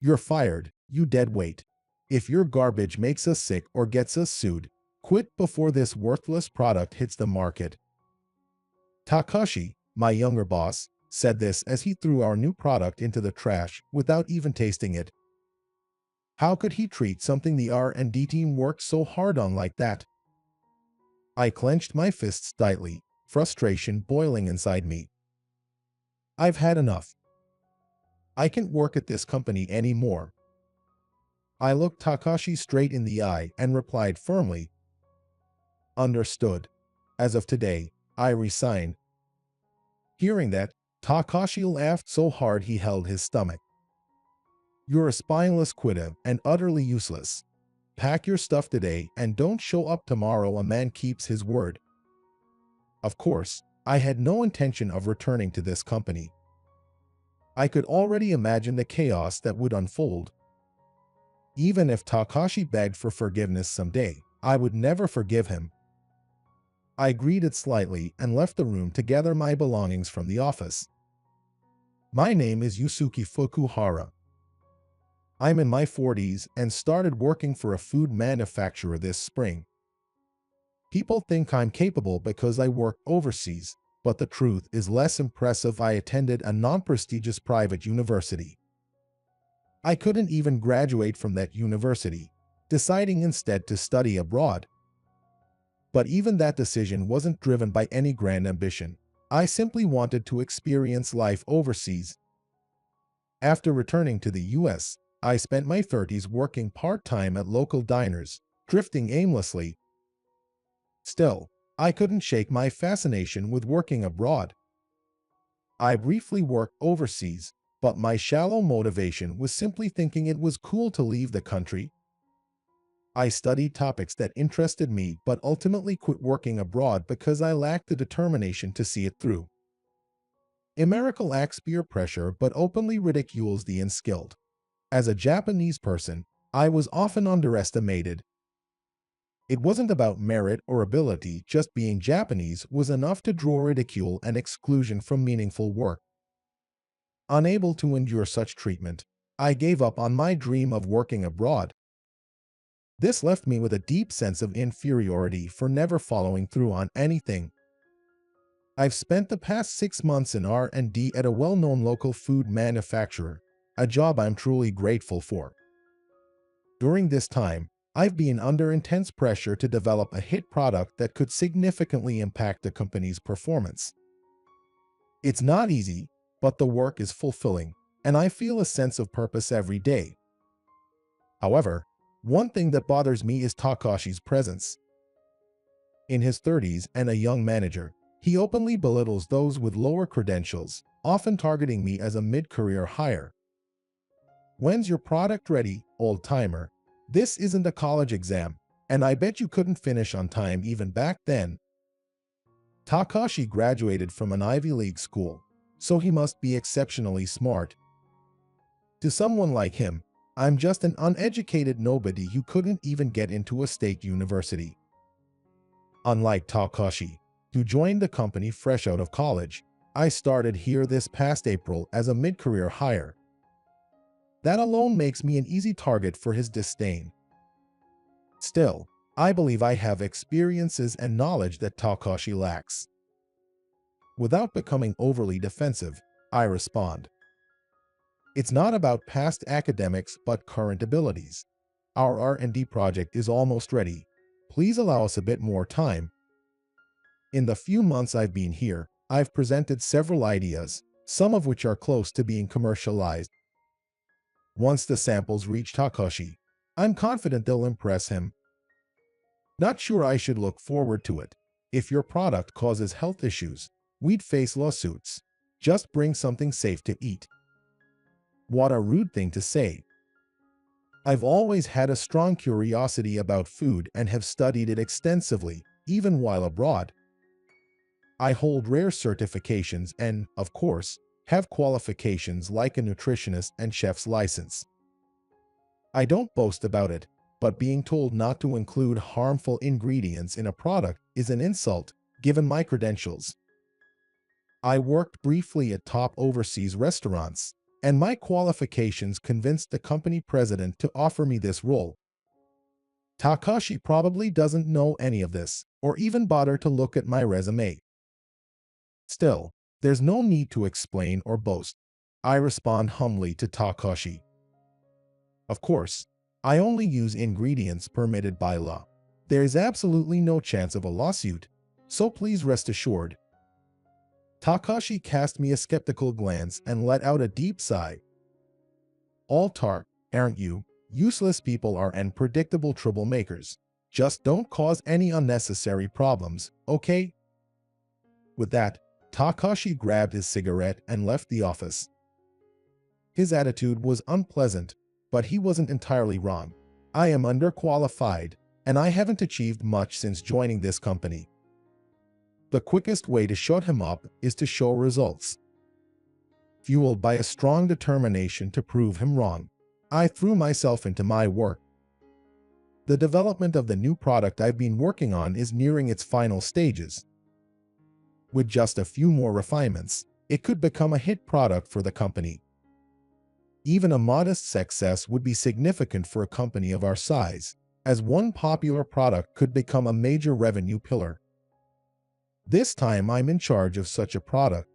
You're fired, you dead weight. If your garbage makes us sick or gets us sued, quit before this worthless product hits the market. Takashi, my younger boss, said this as he threw our new product into the trash without even tasting it. How could he treat something the R&D team worked so hard on like that? I clenched my fists tightly, frustration boiling inside me. I've had enough. I can't work at this company anymore. I looked Takashi straight in the eye and replied firmly, "Understood. As of today, I resign." Hearing that, Takashi laughed so hard he held his stomach. "You're a spineless quitter and utterly useless. Pack your stuff today and don't show up tomorrow. A man keeps his word." Of course, I had no intention of returning to this company. I could already imagine the chaos that would unfold. Even if Takashi begged for forgiveness someday, I would never forgive him. I greeted slightly and left the room to gather my belongings from the office. My name is Yusuke Fukuhara. I'm in my 40s and started working for a food manufacturer this spring. People think I'm capable because I work overseas, but the truth is less impressive. I attended a non-prestigious private university. I couldn't even graduate from that university, deciding instead to study abroad. But even that decision wasn't driven by any grand ambition. I simply wanted to experience life overseas. After returning to the US, I spent my 30s working part-time at local diners, drifting aimlessly. Still, I couldn't shake my fascination with working abroad. I briefly worked overseas, but my shallow motivation was simply thinking it was cool to leave the country. I studied topics that interested me but ultimately quit working abroad because I lacked the determination to see it through. America lacks peer pressure but openly ridicules the unskilled. As a Japanese person, I was often underestimated. It wasn't about merit or ability, just being Japanese was enough to draw ridicule and exclusion from meaningful work. Unable to endure such treatment, I gave up on my dream of working abroad. This left me with a deep sense of inferiority for never following through on anything. I've spent the past 6 months in R&D at a well-known local food manufacturer, a job I'm truly grateful for. During this time, I've been under intense pressure to develop a hit product that could significantly impact the company's performance. It's not easy, but the work is fulfilling, and I feel a sense of purpose every day. However, one thing that bothers me is Takashi's presence. In his 30s and a young manager, he openly belittles those with lower credentials, often targeting me as a mid-career hire. "When's your product ready, old-timer? This isn't a college exam, and I bet you couldn't finish on time even back then." Takashi graduated from an Ivy League school, so he must be exceptionally smart. To someone like him, I'm just an uneducated nobody who couldn't even get into a state university. Unlike Takashi, who joined the company fresh out of college, I started here this past April as a mid-career hire. That alone makes me an easy target for his disdain. Still, I believe I have experiences and knowledge that Takashi lacks. Without becoming overly defensive, I respond. It's not about past academics but current abilities. Our R&D project is almost ready. Please allow us a bit more time. In the few months I've been here, I've presented several ideas, some of which are close to being commercialized. Once the samples reach Takashi, I'm confident they'll impress him. Not sure I should look forward to it. If your product causes health issues, we'd face lawsuits. Just bring something safe to eat. What a rude thing to say. I've always had a strong curiosity about food and have studied it extensively, even while abroad. I hold rare certifications and, of course, have qualifications like a nutritionist and chef's license. I don't boast about it, but being told not to include harmful ingredients in a product is an insult, given my credentials. I worked briefly at top overseas restaurants. and my qualifications convinced the company president to offer me this role. Takashi probably doesn't know any of this, or even bother to look at my resume. Still, there's no need to explain or boast. I respond humbly to Takashi. Of course, I only use ingredients permitted by law. There is absolutely no chance of a lawsuit, so please rest assured. Takashi cast me a skeptical glance and let out a deep sigh. All talk, aren't you? Useless people are unpredictable troublemakers. Just don't cause any unnecessary problems, okay? With that, Takashi grabbed his cigarette and left the office. His attitude was unpleasant, but he wasn't entirely wrong. I am underqualified, and I haven't achieved much since joining this company. The quickest way to shut him up is to show results. Fueled by a strong determination to prove him wrong, I threw myself into my work. The development of the new product I've been working on is nearing its final stages. With just a few more refinements, it could become a hit product for the company. Even a modest success would be significant for a company of our size, as one popular product could become a major revenue pillar. This time I'm in charge of such a product.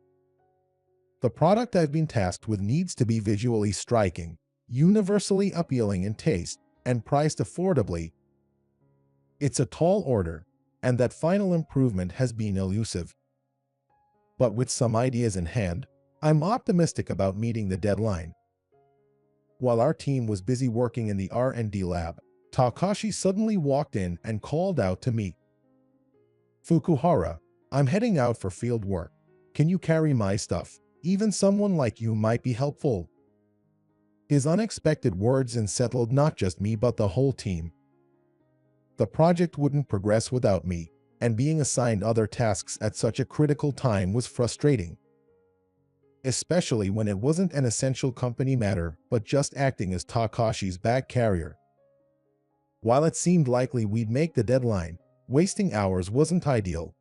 The product I've been tasked with needs to be visually striking, universally appealing in taste, and priced affordably. It's a tall order, and that final improvement has been elusive. But with some ideas in hand, I'm optimistic about meeting the deadline. While our team was busy working in the R&D lab, Takashi suddenly walked in and called out to me. "Fukuhara, I'm heading out for field work. Can you carry my stuff? Even someone like you might be helpful." His unexpected words unsettled not just me but the whole team. The project wouldn't progress without me, and being assigned other tasks at such a critical time was frustrating. Especially when it wasn't an essential company matter but just acting as Takashi's bag carrier. While it seemed likely we'd make the deadline, wasting hours wasn't ideal.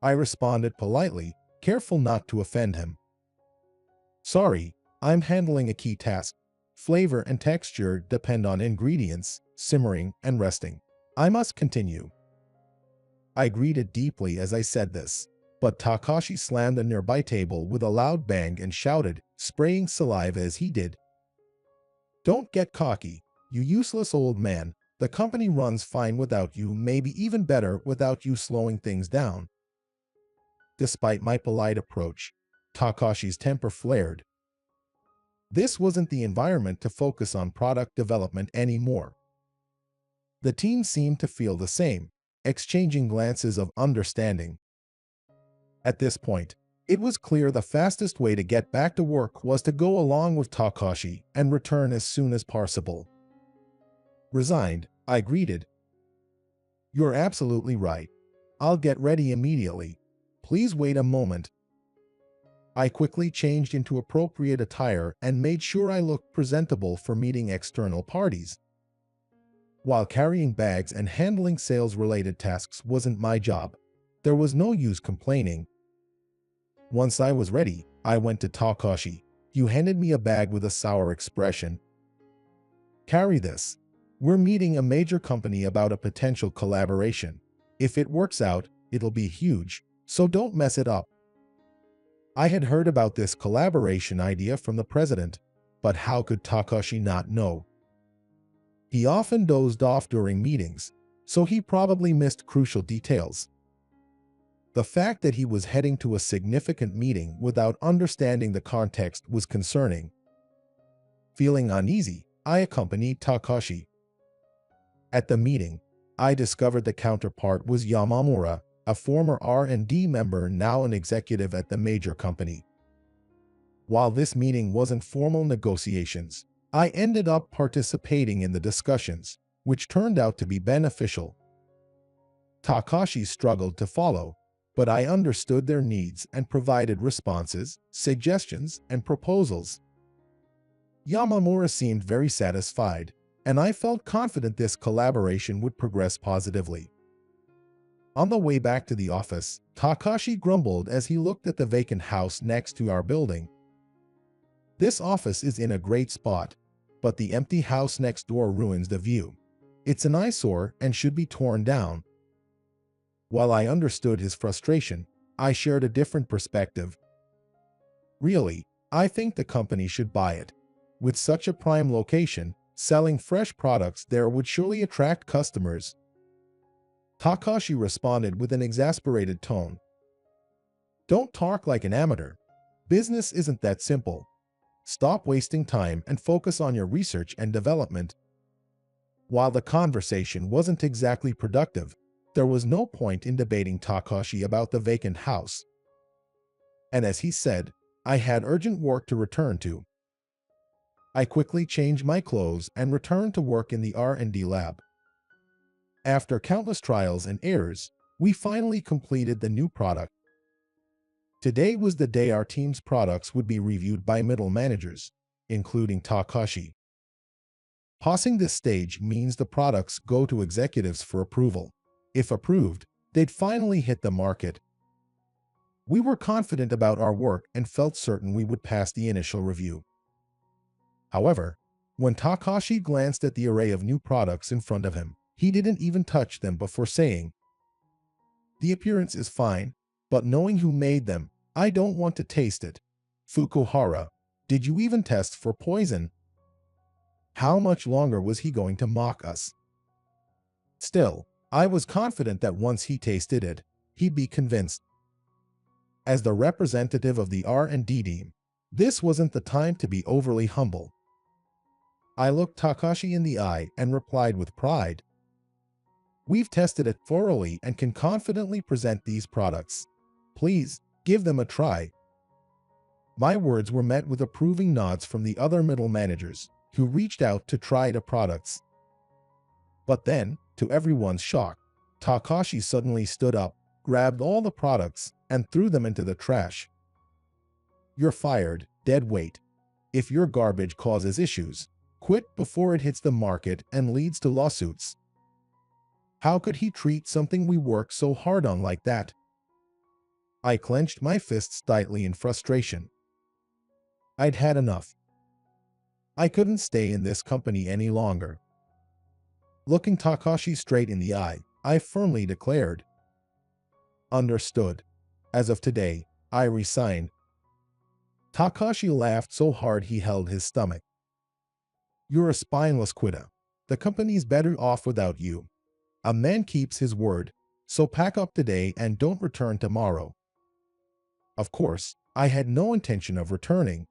I responded politely, careful not to offend him. "Sorry, I'm handling a key task. Flavor and texture depend on ingredients, simmering, and resting. I must continue." I greeted deeply as I said this, but Takashi slammed a nearby table with a loud bang and shouted, spraying saliva as he did. "Don't get cocky, you useless old man. The company runs fine without you, maybe even better without you slowing things down." Despite my polite approach, Takashi's temper flared. This wasn't the environment to focus on product development anymore. The team seemed to feel the same, exchanging glances of understanding. At this point, it was clear the fastest way to get back to work was to go along with Takashi and return as soon as possible. Resigned, I greeted. "You're absolutely right. I'll get ready immediately. Please wait a moment." I quickly changed into appropriate attire and made sure I looked presentable for meeting external parties. While carrying bags and handling sales-related tasks wasn't my job, there was no use complaining. Once I was ready, I went to Takashi. "You handed me a bag with a sour expression. Carry this. We're meeting a major company about a potential collaboration. If it works out, it'll be huge, so don't mess it up." I had heard about this collaboration idea from the president, but how could Takashi not know? He often dozed off during meetings, so he probably missed crucial details. The fact that he was heading to a significant meeting without understanding the context was concerning. Feeling uneasy, I accompanied Takashi. At the meeting, I discovered the counterpart was Yamamura, a former R&D member now an executive at the major company. While this meeting wasn't formal negotiations, I ended up participating in the discussions, which turned out to be beneficial. Takashi struggled to follow, but I understood their needs and provided responses, suggestions, and proposals. Yamamura seemed very satisfied, and I felt confident this collaboration would progress positively. On the way back to the office, Takashi grumbled as he looked at the vacant house next to our building. This office is in a great spot, but the empty house next door ruins the view. It's an eyesore and should be torn down. While I understood his frustration, I shared a different perspective. Really, I think the company should buy it. With such a prime location, selling fresh products there would surely attract customers. Takashi responded with an exasperated tone. Don't talk like an amateur. Business isn't that simple. Stop wasting time and focus on your research and development. While the conversation wasn't exactly productive, there was no point in debating Takashi about the vacant house. And as he said, I had urgent work to return to. I quickly changed my clothes and returned to work in the R&D lab. After countless trials and errors, we finally completed the new product. Today was the day our team's products would be reviewed by middle managers, including Takashi. Passing this stage means the products go to executives for approval. If approved, they'd finally hit the market. We were confident about our work and felt certain we would pass the initial review. However, when Takashi glanced at the array of new products in front of him, he didn't even touch them before saying, "The appearance is fine, but knowing who made them, I don't want to taste it. Fukuhara, did you even test for poison?" How much longer was he going to mock us? Still, I was confident that once he tasted it, he'd be convinced. As the representative of the R&D team, this wasn't the time to be overly humble. I looked Takashi in the eye and replied with pride, "We've tested it thoroughly and can confidently present these products. Please, give them a try." My words were met with approving nods from the other middle managers, who reached out to try the products. But then, to everyone's shock, Takashi suddenly stood up, grabbed all the products, and threw them into the trash. "You're fired, dead weight. If your garbage causes issues, quit before it hits the market and leads to lawsuits." How could he treat something we worked so hard on like that? I clenched my fists tightly in frustration. I'd had enough. I couldn't stay in this company any longer. Looking Takashi straight in the eye, I firmly declared, "Understood. As of today, I resign." Takashi laughed so hard he held his stomach. "You're a spineless quitter. The company's better off without you. A man keeps his word, so pack up today and don't return tomorrow." Of course, I had no intention of returning.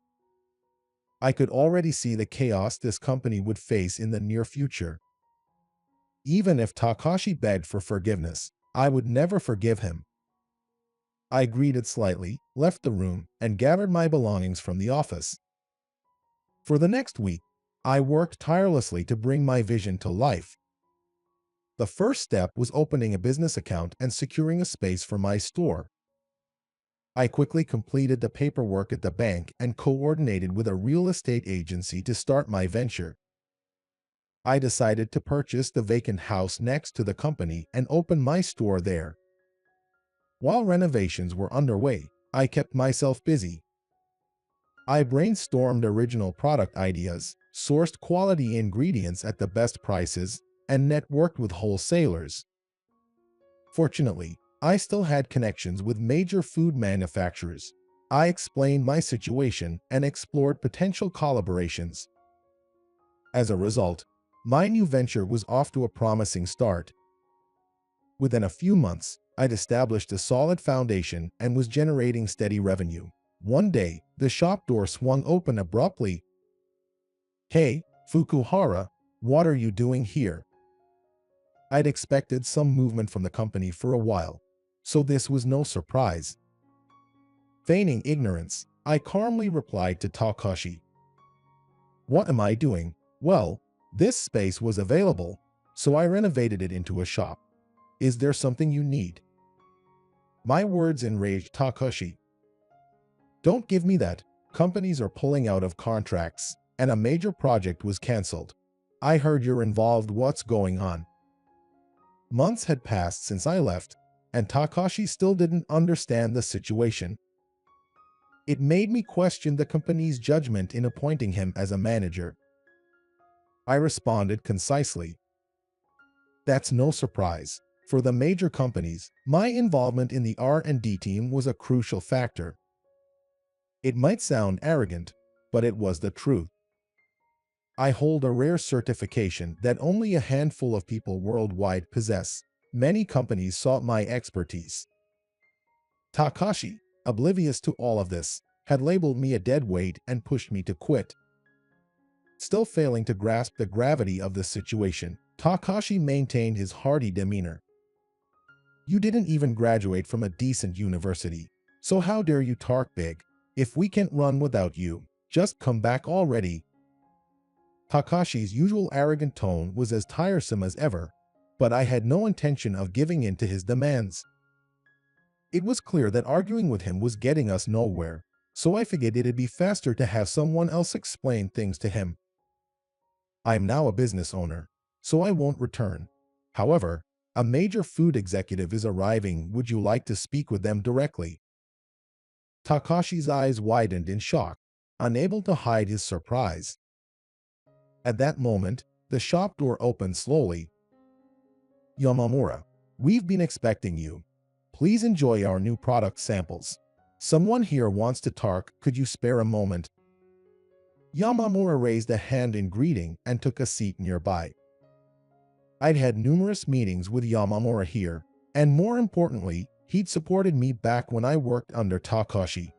I could already see the chaos this company would face in the near future. Even if Takashi begged for forgiveness, I would never forgive him. I greeted slightly, left the room, and gathered my belongings from the office. For the next week, I worked tirelessly to bring my vision to life. The first step was opening a business account and securing a space for my store. I quickly completed the paperwork at the bank and coordinated with a real estate agency to start my venture. I decided to purchase the vacant house next to the company and open my store there. While renovations were underway, I kept myself busy. I brainstormed original product ideas, sourced quality ingredients at the best prices, and networked with wholesalers. Fortunately, I still had connections with major food manufacturers. I explained my situation and explored potential collaborations. As a result, my new venture was off to a promising start. Within a few months, I'd established a solid foundation and was generating steady revenue. One day, the shop door swung open abruptly. "Hey, Fukuhara, what are you doing here?" I'd expected some movement from the company for a while, so this was no surprise. Feigning ignorance, I calmly replied to Takashi, "What am I doing? Well, this space was available, so I renovated it into a shop. Is there something you need?" My words enraged Takashi. "Don't give me that. Companies are pulling out of contracts, and a major project was canceled. I heard you're involved. What's going on?" Months had passed since I left, and Takashi still didn't understand the situation. It made me question the company's judgment in appointing him as a manager. I responded concisely, "That's no surprise. For the major companies, my involvement in the R&D team was a crucial factor." It might sound arrogant, but it was the truth. I hold a rare certification that only a handful of people worldwide possess. Many companies sought my expertise. Takashi, oblivious to all of this, had labeled me a dead weight and pushed me to quit. Still failing to grasp the gravity of the situation, Takashi maintained his hearty demeanor. "You didn't even graduate from a decent university, so how dare you talk big? If we can't run without you, just come back already." Takashi's usual arrogant tone was as tiresome as ever, but I had no intention of giving in to his demands. It was clear that arguing with him was getting us nowhere, so I figured it'd be faster to have someone else explain things to him. "I am now a business owner, so I won't return. However, a major food executive is arriving. Would you like to speak with them directly?" Takashi's eyes widened in shock, unable to hide his surprise. At that moment, the shop door opened slowly. "Yamamura, we've been expecting you. Please enjoy our new product samples. Someone here wants to talk. Could you spare a moment?" Yamamura raised a hand in greeting and took a seat nearby. I'd had numerous meetings with Yamamura here, and more importantly, he'd supported me back when I worked under Takashi.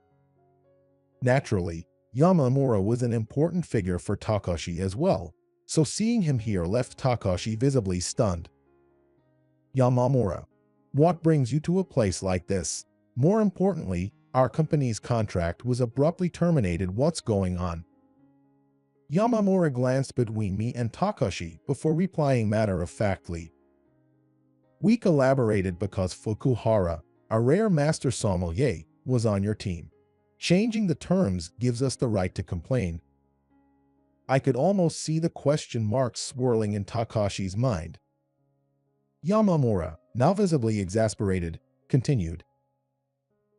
Naturally, Yamamura was an important figure for Takashi as well, so seeing him here left Takashi visibly stunned. "Yamamura, what brings you to a place like this? More importantly, our company's contract was abruptly terminated. What's going on?" Yamamura glanced between me and Takashi before replying matter-of-factly, "We collaborated because Fukuhara, a rare master sommelier, was on your team. Changing the terms gives us the right to complain." I could almost see the question marks swirling in Takashi's mind. Yamamura, now visibly exasperated, continued,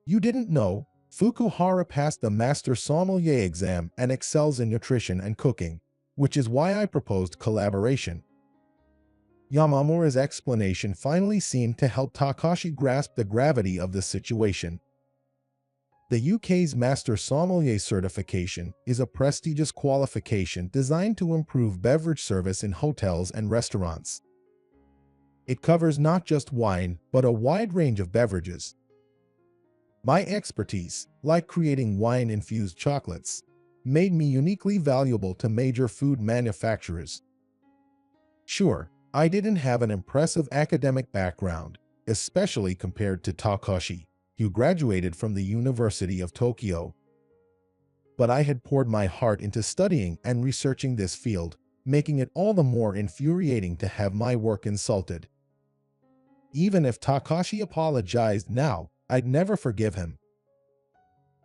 "You didn't know? Fukuhara passed the Master Sommelier exam and excels in nutrition and cooking, which is why I proposed collaboration." Yamamura's explanation finally seemed to help Takashi grasp the gravity of the situation. The UK's Master Sommelier certification is a prestigious qualification designed to improve beverage service in hotels and restaurants. It covers not just wine, but a wide range of beverages. My expertise, like creating wine-infused chocolates, made me uniquely valuable to major food manufacturers. Sure, I didn't have an impressive academic background, especially compared to Takashi, who graduated from the University of Tokyo. But I had poured my heart into studying and researching this field, making it all the more infuriating to have my work insulted. Even if Takashi apologized now, I'd never forgive him.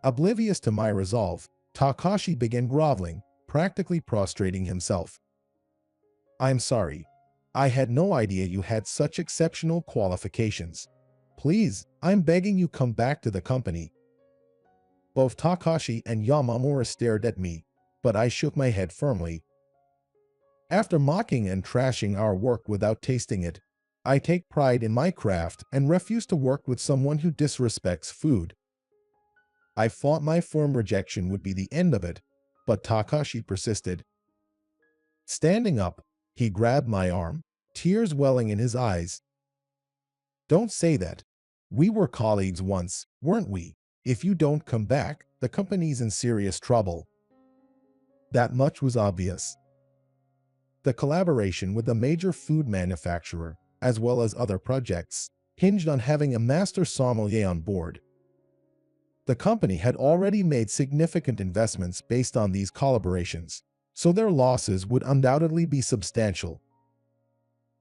Oblivious to my resolve, Takashi began groveling, practically prostrating himself. "I'm sorry. I had no idea you had such exceptional qualifications. Please, I'm begging you, come back to the company." Both Takashi and Yamamura stared at me, but I shook my head firmly. After mocking and trashing our work without tasting it, I take pride in my craft and refuse to work with someone who disrespects food. I thought my firm rejection would be the end of it, but Takashi persisted. Standing up, he grabbed my arm, tears welling in his eyes. "Don't say that. We were colleagues once, weren't we? If you don't come back, the company's in serious trouble." That much was obvious. The collaboration with a major food manufacturer, as well as other projects, hinged on having a master sommelier on board. The company had already made significant investments based on these collaborations, so their losses would undoubtedly be substantial.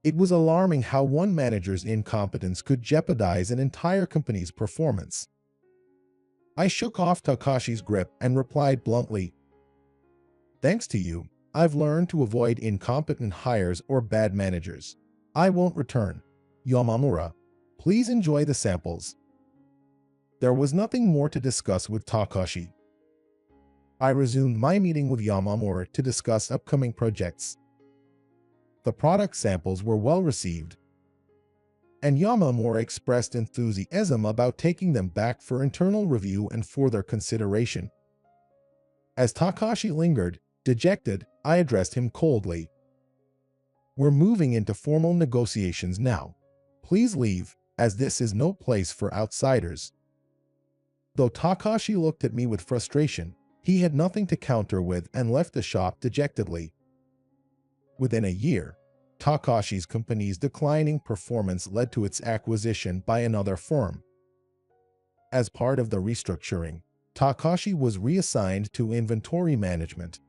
It was alarming how one manager's incompetence could jeopardize an entire company's performance. I shook off Takashi's grip and replied bluntly, "Thanks to you, I've learned to avoid incompetent hires or bad managers. I won't return. Yamamura, please enjoy the samples." There was nothing more to discuss with Takashi. I resumed my meeting with Yamamura to discuss upcoming projects. The product samples were well received, and Yamamura expressed enthusiasm about taking them back for internal review and further consideration. As Takashi lingered, dejected, I addressed him coldly. "We're moving into formal negotiations now. Please leave, as this is no place for outsiders." Though Takashi looked at me with frustration, he had nothing to counter with and left the shop dejectedly. Within a year, Takashi's company's declining performance led to its acquisition by another firm. As part of the restructuring, Takashi was reassigned to inventory management.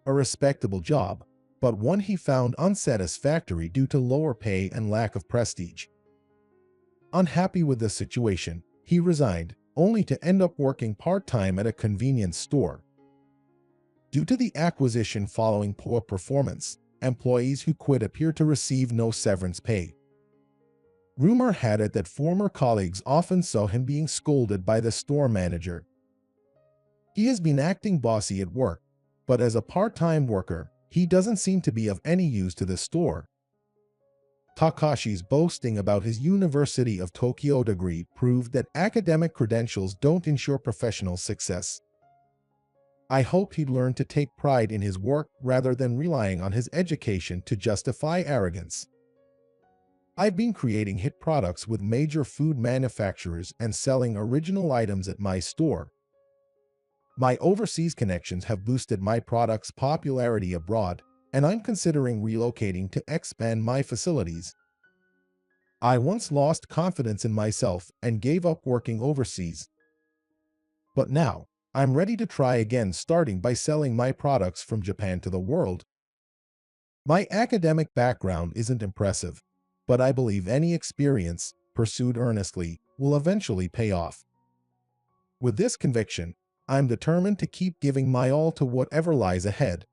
A respectable job, but one he found unsatisfactory due to lower pay and lack of prestige. Unhappy with the situation, he resigned, only to end up working part-time at a convenience store. Due to the acquisition following poor performance, employees who quit appear to receive no severance pay. Rumor had it that former colleagues often saw him being scolded by the store manager. He has been acting bossy at work, but as a part-time worker, he doesn't seem to be of any use to the store. Takashi's boasting about his University of Tokyo degree proved that academic credentials don't ensure professional success. I hoped he'd learn to take pride in his work rather than relying on his education to justify arrogance. I've been creating hit products with major food manufacturers and selling original items at my store. My overseas connections have boosted my product's popularity abroad, and I'm considering relocating to expand my facilities. I once lost confidence in myself and gave up working overseas. But now, I'm ready to try again, starting by selling my products from Japan to the world. My academic background isn't impressive, but I believe any experience, pursued earnestly, will eventually pay off. With this conviction, I'm determined to keep giving my all to whatever lies ahead.